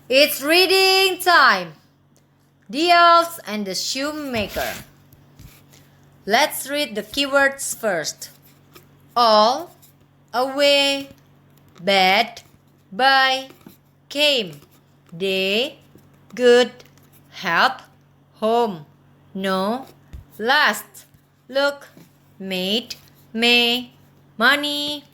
It's reading time! The Elves and the Shoemaker. Let's read the keywords first. All, away, bad, by, came, day, good, help, home, no, last, look, made, may, money,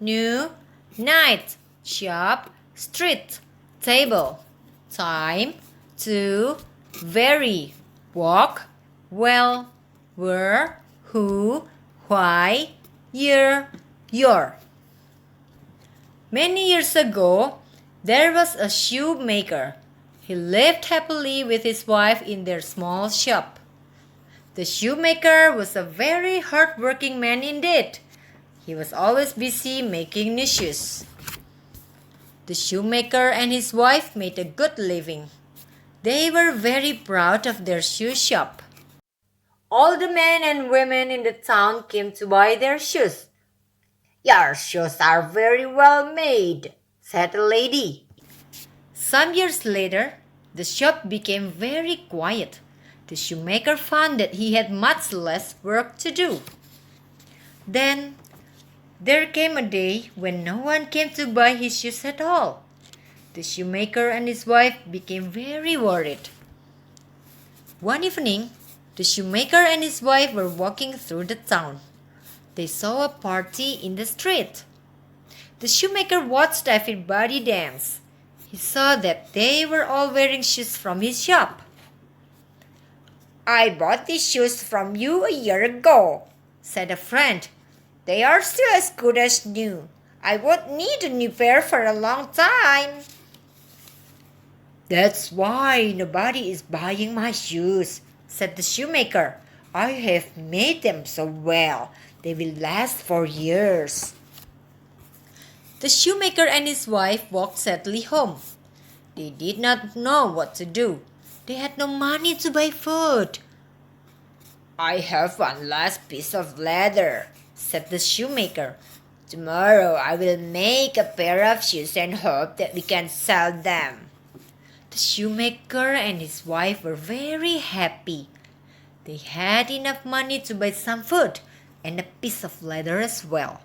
new, night, shop, street, table, time, to, very, walk, well, where, who, why, year, your. Many years ago, there was a shoemaker. He lived happily with his wife in their small shop. The shoemaker was a very hard-working man indeed. He was always busy making new shoes. The shoemaker and his wife made a good living. They were very proud of their shoe shop. All the men and women in the town came to buy their shoes. "Your shoes are very well made," said a lady. Some years later, the shop became very quiet. The shoemaker found that he had much less work to do. Then, there came a day when no one came to buy his shoes at all. The shoemaker and his wife became very worried. One evening, the shoemaker and his wife were walking through the town. They saw a party in the street. The shoemaker watched everybody dance. He saw that they were all wearing shoes from his shop. "I bought these shoes from you a year ago," said a friend. "They are still as good as new. I won't need a new pair for a long time." "That's why nobody is buying my shoes," said the shoemaker. "I have made them so well. They will last for years." The shoemaker and his wife walked sadly home. They did not know what to do. They had no money to buy food. "I have one last piece of leather," said the shoemaker. "Tomorrow I will make a pair of shoes and hope that we can sell them." The shoemaker and his wife were very happy. They had enough money to buy some food and a piece of leather as well.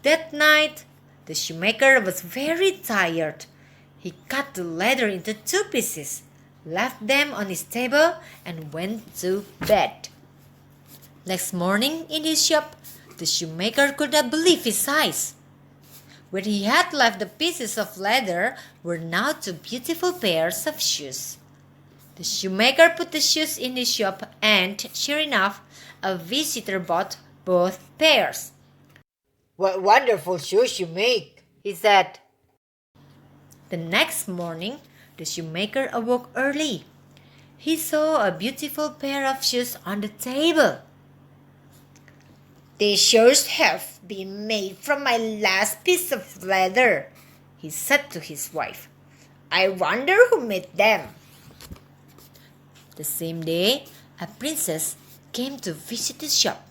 That night, the shoemaker was very tired. He cut the leather into 2 pieces, left them on his table, and went to bed. Next morning in his shop, the shoemaker could not believe his eyes. Where he had left the pieces of leather were now 2 beautiful pairs of shoes. The shoemaker put the shoes in his shop and, sure enough, a visitor bought both pairs. "What wonderful shoes you make," he said. The next morning, the shoemaker awoke early. He saw a beautiful pair of shoes on the table. "These shoes have been made from my last piece of leather," he said to his wife. "I wonder who made them." The same day, a princess came to visit the shop.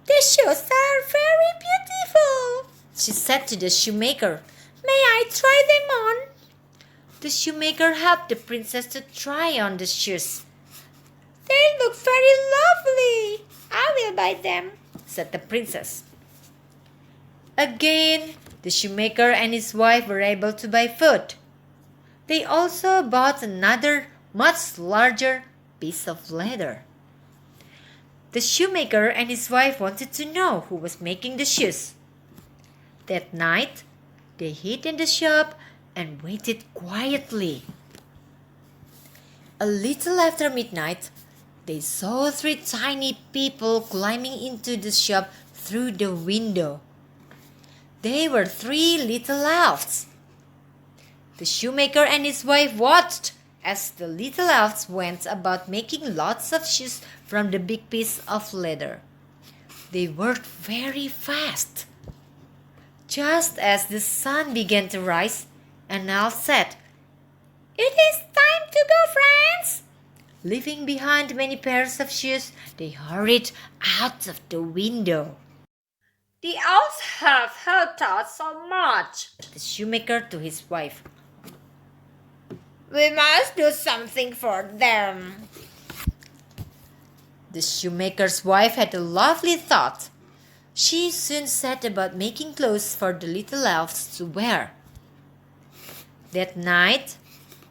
"The shoes are very beautiful," she said to the shoemaker. "May I try them on?" The shoemaker helped the princess to try on the shoes. "They look very lovely. I will buy them," said the princess. Again, the shoemaker and his wife were able to buy food. They also bought another much larger piece of leather. The shoemaker and his wife wanted to know who was making the shoes. That night, they hid in the shop and waited quietly. A little after midnight, they saw 3 tiny people climbing into the shop through the window. They were 3 little elves. The shoemaker and his wife watched as the little elves went about making lots of shoes from the big piece of leather. They worked very fast. Just as the sun began to rise, an elf said, "It is time to go, friends." Leaving behind many pairs of shoes, they hurried out of the window. "The elves have helped us so much," said the shoemaker to his wife. We must do something for them. The shoemaker's wife had a lovely thought. She soon set about making clothes for the little elves to wear. That night,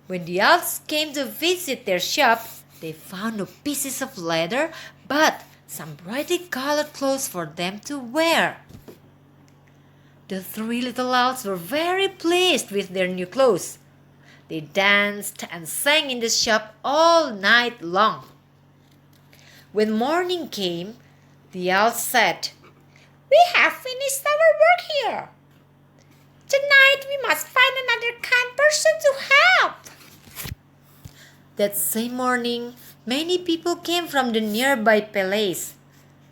when the elves came to visit their shop, they found no pieces of leather, but some brightly colored clothes for them to wear. The three little elves were very pleased with their new clothes. They danced and sang in the shop all night long. When morning came, the elves said, "We have finished our work here. Tonight we must find another kind person to help." That same morning, many people came from the nearby palace.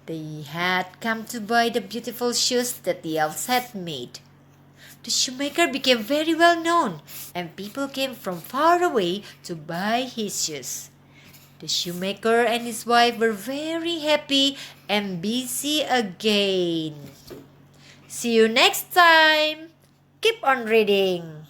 They had come to buy the beautiful shoes that the elves had made. The shoemaker became very well known, and people came from far away to buy his shoes. The shoemaker and his wife were very happy and busy again. See you next time. Keep on reading.